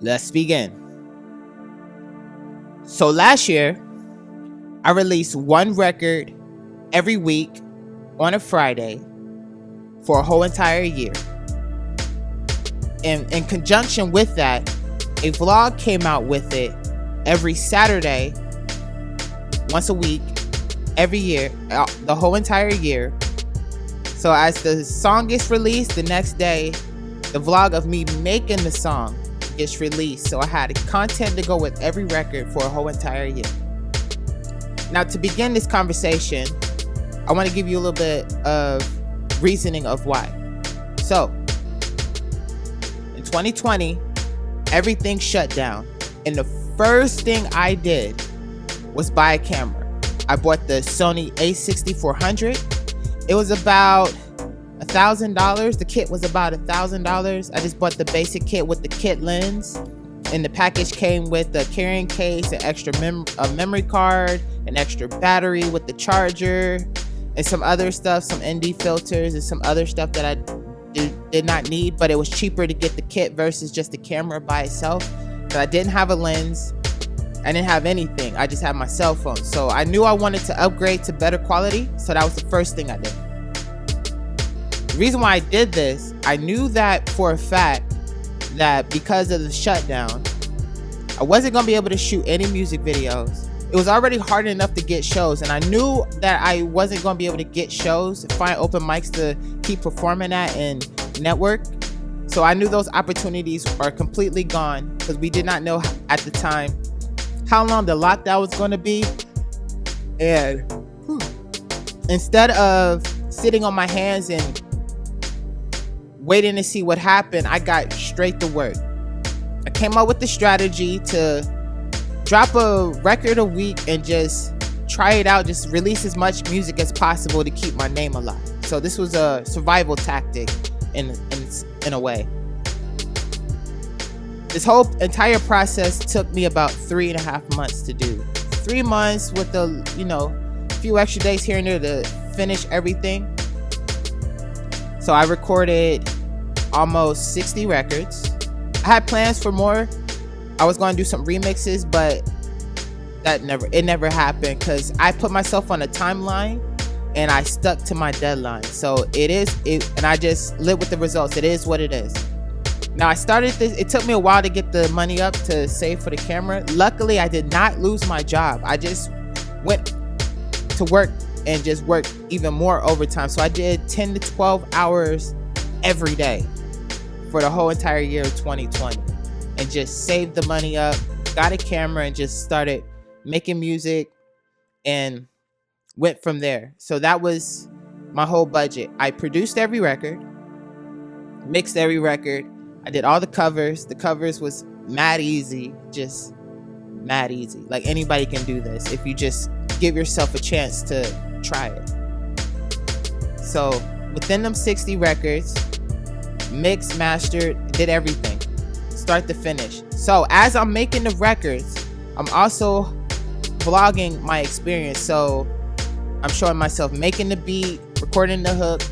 Let's begin. So last year, I released one record every week on a Friday for a whole entire year. And in conjunction with that, a vlog came out with it every Saturday, once a week, every year, the whole entire year. So as the song gets released, the next day, the vlog of me making the song gets released. So I had content to go with every record for a whole entire year. Now, to begin this conversation, I want to give you a little bit of reasoning of why. So, in 2020, everything shut down. And the first thing I did was buy a camera. I bought the Sony a6400. It was about $1,000. The kit was about $1,000. I just bought the basic kit with the kit lens, and the package came with a carrying case, an extra memory card, an extra battery with the charger, and some other stuff, some ND filters and some other stuff that I did not need, but it was cheaper to get the kit versus just the camera by itself. But I didn't have a lens. I didn't have anything. I just had my cell phone. So I knew I wanted to upgrade to better quality. So that was the first thing I did. The reason why I did this, I knew that for a fact that because of the shutdown, I wasn't going to be able to shoot any music videos. It was already hard enough to get shows, and I knew that I wasn't going to be able to get shows, find open mics to keep performing at and network. So I knew those opportunities are completely gone because we did not know at the time how long the lockdown was going to be. And instead of sitting on my hands and waiting to see what happened, I got straight to work. I came up with the strategy to drop a record a week and just try it out, just release as much music as possible to keep my name alive. So this was a survival tactic in a way. This whole entire process took me about 3.5 months to do. 3 months with a few extra days here and there to finish everything. So I recorded almost 60 records. I had plans for more. I was going to do some remixes, but it never happened because I put myself on a timeline and I stuck to my deadline. So and I just live with the results. It is what it is. Now I started this, it took me a while to get the money up to save for the camera. Luckily, I did not lose my job. I just went to work and just worked even more overtime. So I did 10 to 12 hours every day for the whole entire year of 2020 and just saved the money up, got a camera and just started making music and went from there. So that was my whole budget. I produced every record, mixed every record. I did all the covers. The covers was mad easy, just mad easy. Like anybody can do this if you just give yourself a chance to try it. So within them 60 records, mixed, mastered, did everything, start to finish. So as I'm making the records, I'm also vlogging my experience. So I'm showing myself making the beat, recording the hook,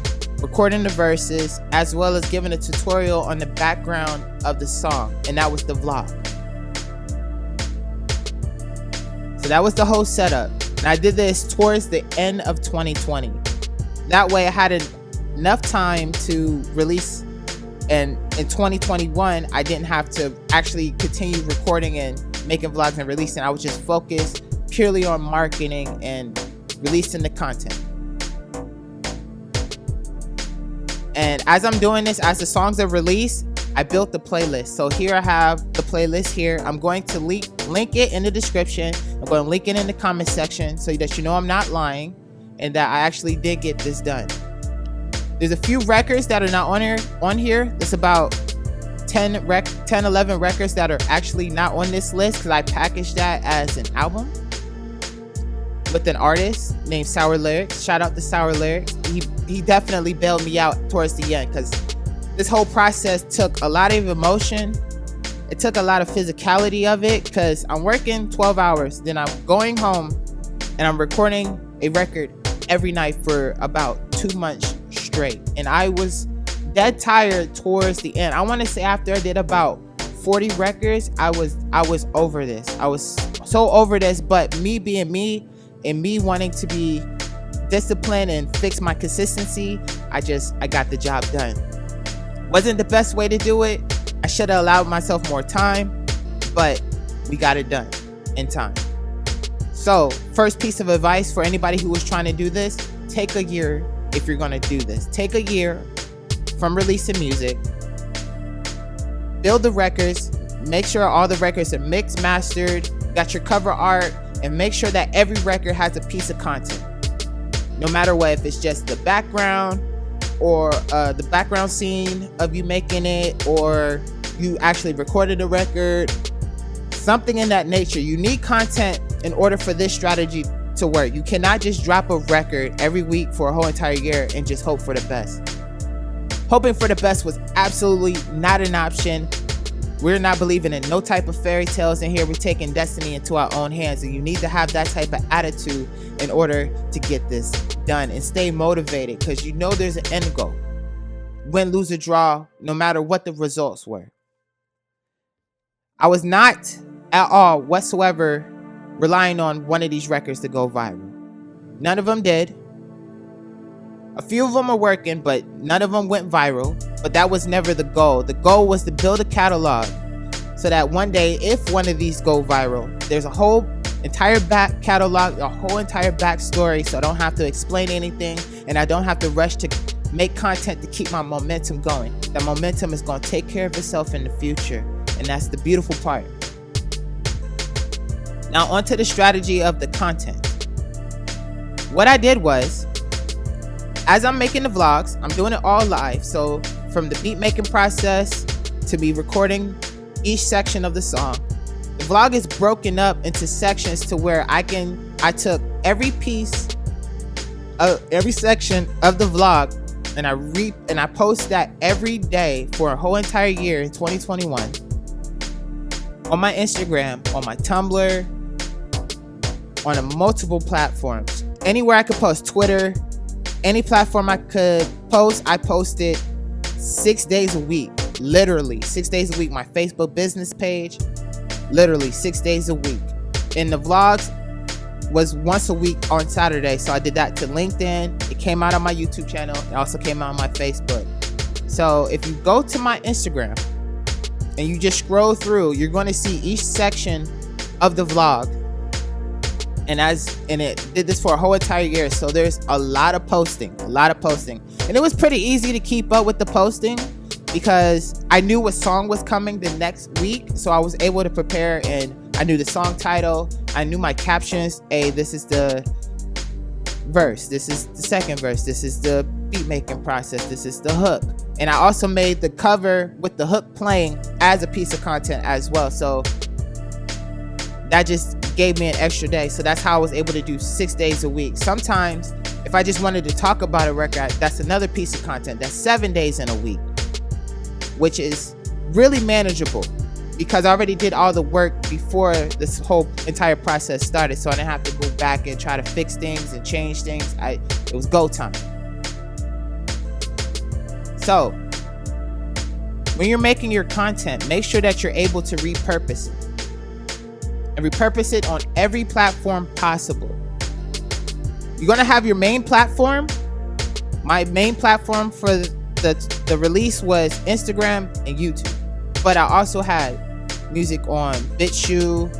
recording the verses, as well as giving a tutorial on the background of the song. And that was the vlog. So that was the whole setup. And I did this towards the end of 2020. That way I had enough time to release. And in 2021, I didn't have to actually continue recording and making vlogs and releasing. I was just focused purely on marketing and releasing the content. And as I'm doing this, as the songs are released, I built the playlist. So here I have the playlist here. I'm going to link it in the description. I'm going to link it in the comment section so that you know I'm not lying and that I actually did get this done. There's a few records that are not on here. There's about 10, 11 records that are actually not on this list because I packaged that as an album with an artist named Sour Lyrics. Shout out to Sour Lyrics. He definitely bailed me out towards the end because this whole process took a lot of emotion. It took a lot of physicality of it because I'm working 12 hours. Then I'm going home and I'm recording a record every night for about 2 months straight. And I was dead tired towards the end. I want to say after I did about 40 records, I was over this. I was so over this, but me being me and me wanting to be disciplined and fix my consistency, I got the job done. Wasn't the best way to do it. I should have allowed myself more time, but we got it done in time. So, first piece of advice for anybody who was trying to do this, take a year if you're going to do this. Take a year from releasing music, build the records, make sure all the records are mixed, mastered, got your cover art, and make sure that every record has a piece of content. No matter what, if it's just the background or the background scene of you making it, or you actually recorded a record, something in that nature. You need content in order for this strategy to work. You cannot just drop a record every week for a whole entire year and just hope for the best. Hoping for the best was absolutely not an option. We're not believing in no type of fairy tales in here. We're taking destiny into our own hands, and you need to have that type of attitude in order to get this done and stay motivated, because you know there's an end goal. Win, lose, or draw, no matter what the results were. I was not at all whatsoever relying on one of these records to go viral. None of them did. A few of them are working, but none of them went viral. But that was never the goal. The goal was to build a catalog so that one day, if one of these go viral, there's a whole entire back catalog, a whole entire backstory, so I don't have to explain anything, and I don't have to rush to make content to keep my momentum going. That momentum is going to take care of itself in the future, and that's the beautiful part. Now onto the strategy of the content. What I did was, as I'm making the vlogs, I'm doing it all live. So from the beat making process to me recording each section of the song, the vlog is broken up into sections to where I took every piece of every section of the vlog and I post that every day for a whole entire year in 2021 on my Instagram, on my Tumblr, on multiple platforms. Anywhere I could post, Twitter, any platform I could post, I posted 6 days a week, literally 6 days a week. My Facebook business page, literally 6 days a week. And the vlogs was once a week on Saturday. So I did that to LinkedIn. It came out on my YouTube channel. It also came out on my Facebook. So if you go to my Instagram and you just scroll through, you're going to see each section of the vlog. And it did this for a whole entire year. So there's a lot of posting. And it was pretty easy to keep up with the posting because I knew what song was coming the next week. So I was able to prepare, and I knew the song title. I knew my captions. Hey, this is the verse. This is the second verse. This is the beat making process. This is the hook. And I also made the cover with the hook playing as a piece of content as well. So that just gave me an extra day. So that's how I was able to do 6 days a week. Sometimes if I just wanted to talk about a record, that's another piece of content. That's 7 days in a week, which is really manageable because I already did all the work before this whole entire process started. So I didn't have to go back and try to fix things and change things. It was go time. So when you're making your content, make sure that you're able to repurpose it. And repurpose it on every platform possible. You're gonna have your main platform. My main platform for the release was Instagram and YouTube. But I also had music on BitChute,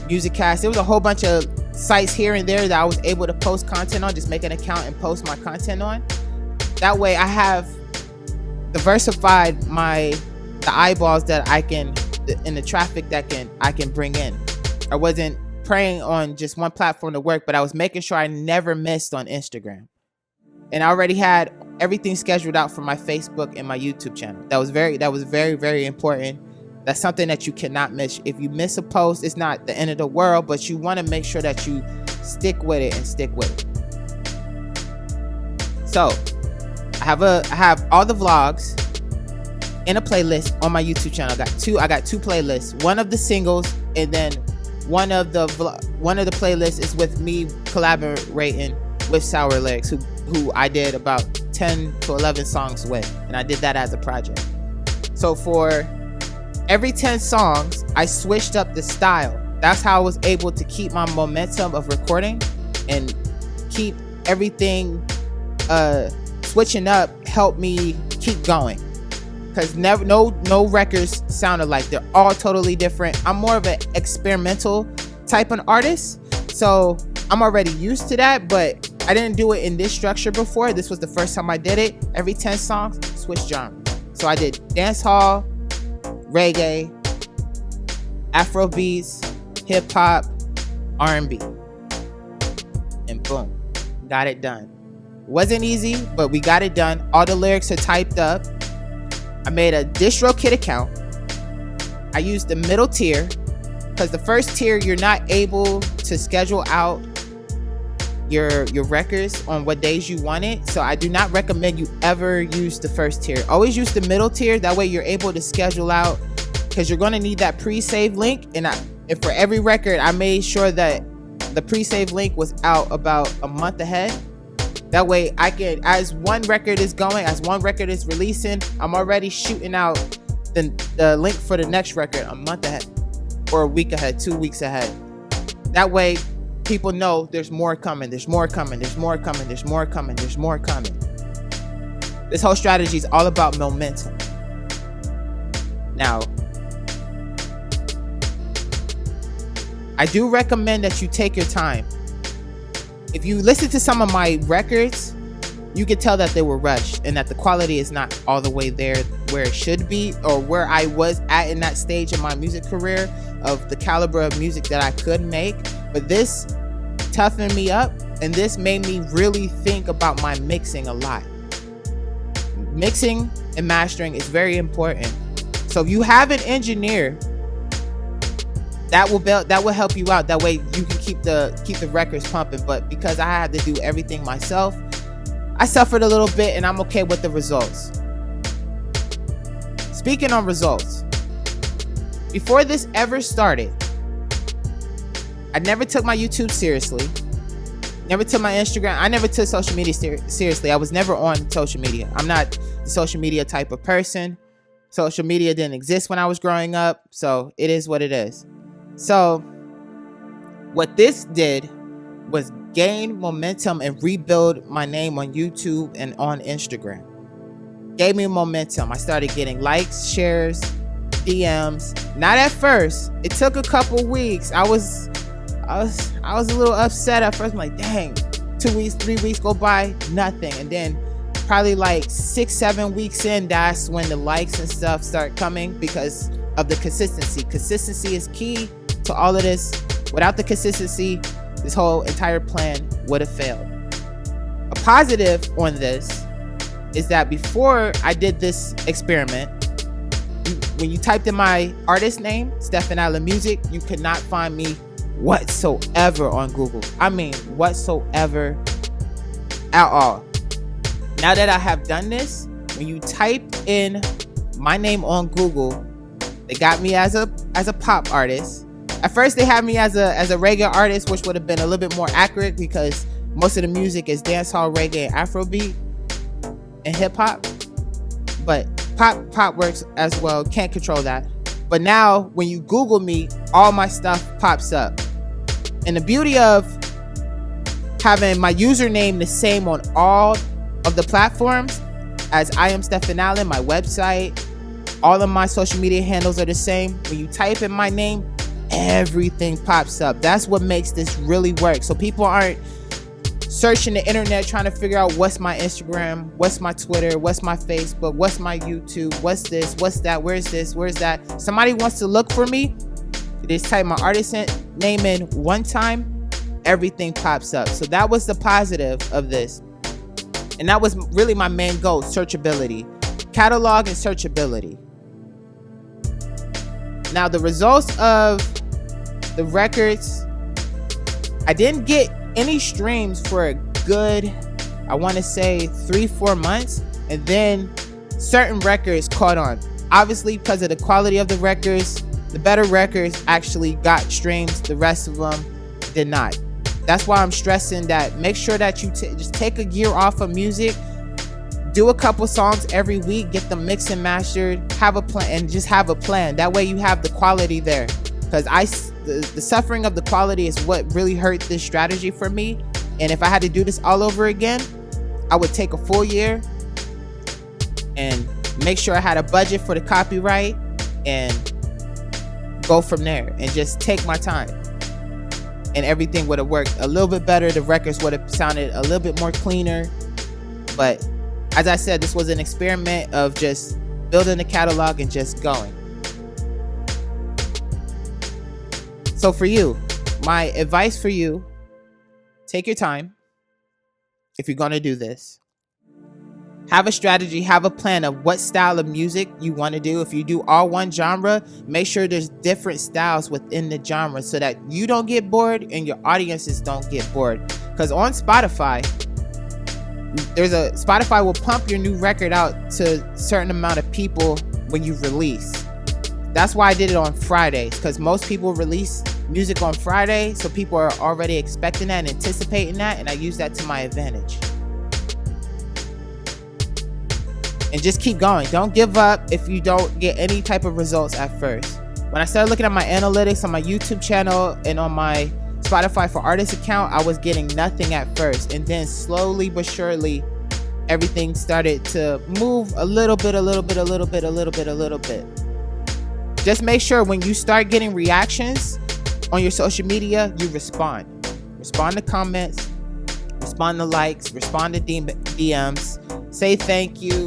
MusicCast. There was a whole bunch of sites here and there that I was able to post content on. Just make an account and post my content on. That way I have diversified the eyeballs that I can, in the traffic that I can bring in. I wasn't preying on just one platform to work, but I was making sure I never missed on Instagram. And I already had everything scheduled out for my Facebook and my YouTube channel. That was very, very important. That's something that you cannot miss. If you miss a post, it's not the end of the world, but you want to make sure that you stick with it. So I have all the vlogs in a playlist on my YouTube channel. I got two playlists. One of the singles, and then one of the playlists is with me collaborating with Sour Lyrics, who I did about 10 to 11 songs with, and I did that as a project. So for every 10 songs, I switched up the style. That's how I was able to keep my momentum of recording and keep everything switching up, helped me keep going. Because no records sounded like, they're all totally different. I'm more of an experimental type of artist, so I'm already used to that, but I didn't do it in this structure before. This was the first time I did it. Every 10 songs, switch genre. So I did dancehall, reggae, Afro beats, hip hop, R&B, and boom, got it done. Wasn't easy, but we got it done. All the lyrics are typed up. I made a DistroKid account. I used the middle tier because the first tier, you're not able to schedule out your records on what days you want it. So I do not recommend you ever use the first tier. Always use the middle tier. That way you're able to schedule out, because you're going to need that pre-save link. And for every record, I made sure that the pre-save link was out about a month ahead. That way I can, as one record is going, as one record is releasing, I'm already shooting out the link for the next record a month ahead, or a week ahead, 2 weeks ahead. That way people know there's more coming, there's more coming, there's more coming, there's more coming, there's more coming. This whole strategy is all about momentum. Now, I do recommend that you take your time. If you listen to some of my records, you could tell that they were rushed and that the quality is not all the way there where it should be, or where I was at in that stage of my music career of the caliber of music that I could make. But this toughened me up, and this made me really think about my mixing a lot. Mixing and mastering is very important. So if you have an engineer, that will help you out. That way you can keep the records pumping. But because I had to do everything myself, I suffered a little bit, and I'm okay with the results. Speaking on results, before this ever started, I never took my YouTube seriously. Never took my Instagram. I never took social media seriously. I was never on social media. I'm not the social media type of person. Social media didn't exist when I was growing up, so it is what it is. So what this did was gain momentum and rebuild my name on YouTube and on Instagram. Gave me momentum. I started getting likes, shares, DMs. Not at first. It took a couple weeks. I was a little upset at first. I'm like, dang, 2 weeks, 3 weeks go by, nothing. And then probably like 6-7 weeks in, that's when the likes and stuff start coming, because of the consistency. Consistency is key to all of this. Without the consistency, this whole entire plan would have failed. A positive on this is that before I did this experiment, when you typed in my artist name, StephenAllenmusic, you could not find me whatsoever on Google. I mean, whatsoever at all. Now that I have done this, when you type in my name on Google, they got me as a pop artist. At first, they had me as a reggae artist, which would have been a little bit more accurate because most of the music is dancehall, reggae, and Afrobeat, and hip hop. But pop works as well. Can't control that. But now, when you Google me, all my stuff pops up. And the beauty of having my username the same on all of the platforms, as I am StephenAllen, my website, all of my social media handles are the same. When you type in my name, everything pops up. That's what makes this really work. So people aren't searching the internet trying to figure out what's my Instagram, what's my Twitter, what's my Facebook, what's my YouTube, what's this, what's that, where's this, where's that. Somebody wants to look for me, they just type my artist name in one time, everything pops up. So that was the positive of this. And that was really my main goal, searchability. Catalog and searchability. Now the results of the records, I didn't get any streams for a good, I want to say 3-4 months, and then certain records caught on. Obviously, because of the quality of the records, the better records actually got streams, the rest of them did not. That's why I'm stressing that make sure that you just take a year off of music. do a couple songs every week, get them mixed and mastered, have a plan, and just have a plan. That way you have the quality there. Because the suffering of the quality is what really hurt this strategy for me. And if I had to do this all over again, I would take a full year and make sure I had a budget for the copyright and go from there and just take my time. And everything would have worked a little bit better. The records would have sounded a little bit more cleaner. But as I said, this was an experiment of just building a catalog and just going. So for you, my advice for you, take your time if you're going to do this. Have a strategy, have a plan of what style of music you want to do. If you do all one genre, make sure there's different styles within the genre so that you don't get bored and your audiences don't get bored. Because on Spotify, Spotify will pump your new record out to a certain amount of people when you release. That's why I did it on Fridays, because most people release music on Friday, so people are already expecting that and anticipating that, and I use that to my advantage. And just keep going. Don't give up if you don't get any type of results at first. When I started looking at my analytics on my YouTube channel and on my Spotify for Artists account, I was getting nothing at first, and then slowly but surely everything started to move a little bit. Just make sure when you start getting reactions on your social media, you respond to comments, respond to likes, respond to DMs, say thank you,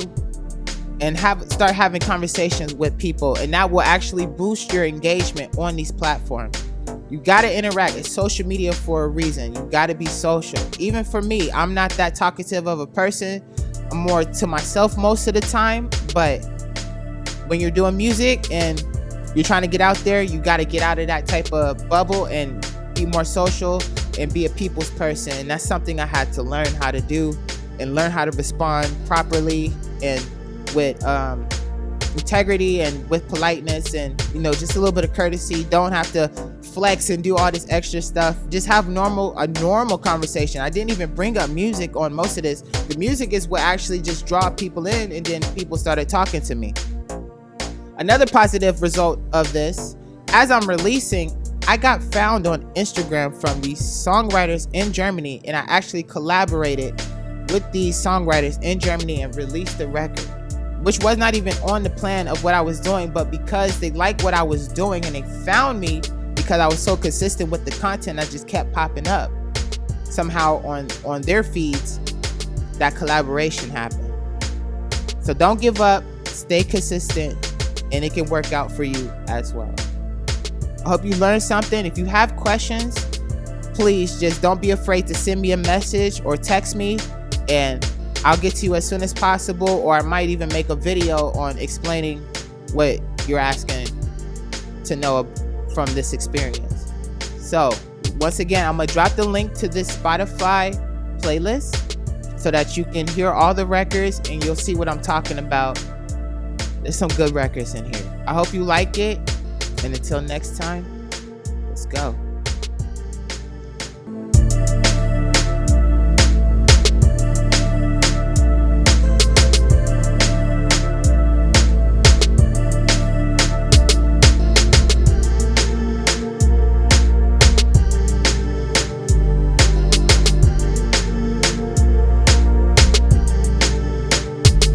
and start having conversations with people, and that will actually boost your engagement on these platforms. You got to interact. It's social media for a reason. You got to be social. Even for me, I'm not that talkative of a person. I'm more to myself most of the time, but when you're doing music and you're trying to get out there, you got to get out of that type of bubble and be more social and be a people's person. And that's something I had to learn how to do and learn how to respond properly and with integrity and with politeness and, just a little bit of courtesy. Don't have to flex and do all this extra stuff. Just have a normal conversation. I didn't even bring up music on most of this. The music is what actually just draw people in, and then people started talking to me. Another positive result of this, as I'm releasing, I got found on Instagram from these songwriters in Germany, and I actually collaborated with these songwriters in Germany and released the record, which was not even on the plan of what I was doing, but because they liked what I was doing and they found me because I was so consistent with the content, I just kept popping up. Somehow on their feeds, that collaboration happened. So don't give up, stay consistent, and it can work out for you as well. I hope you learned something. If you have questions, please just don't be afraid to send me a message or text me, and I'll get to you as soon as possible, or I might even make a video on explaining what you're asking to know from this experience. So once again, I'm gonna drop the link to this Spotify playlist so that you can hear all the records and you'll see what I'm talking about. There's some good records in here. I hope you like it, and until next time, let's go.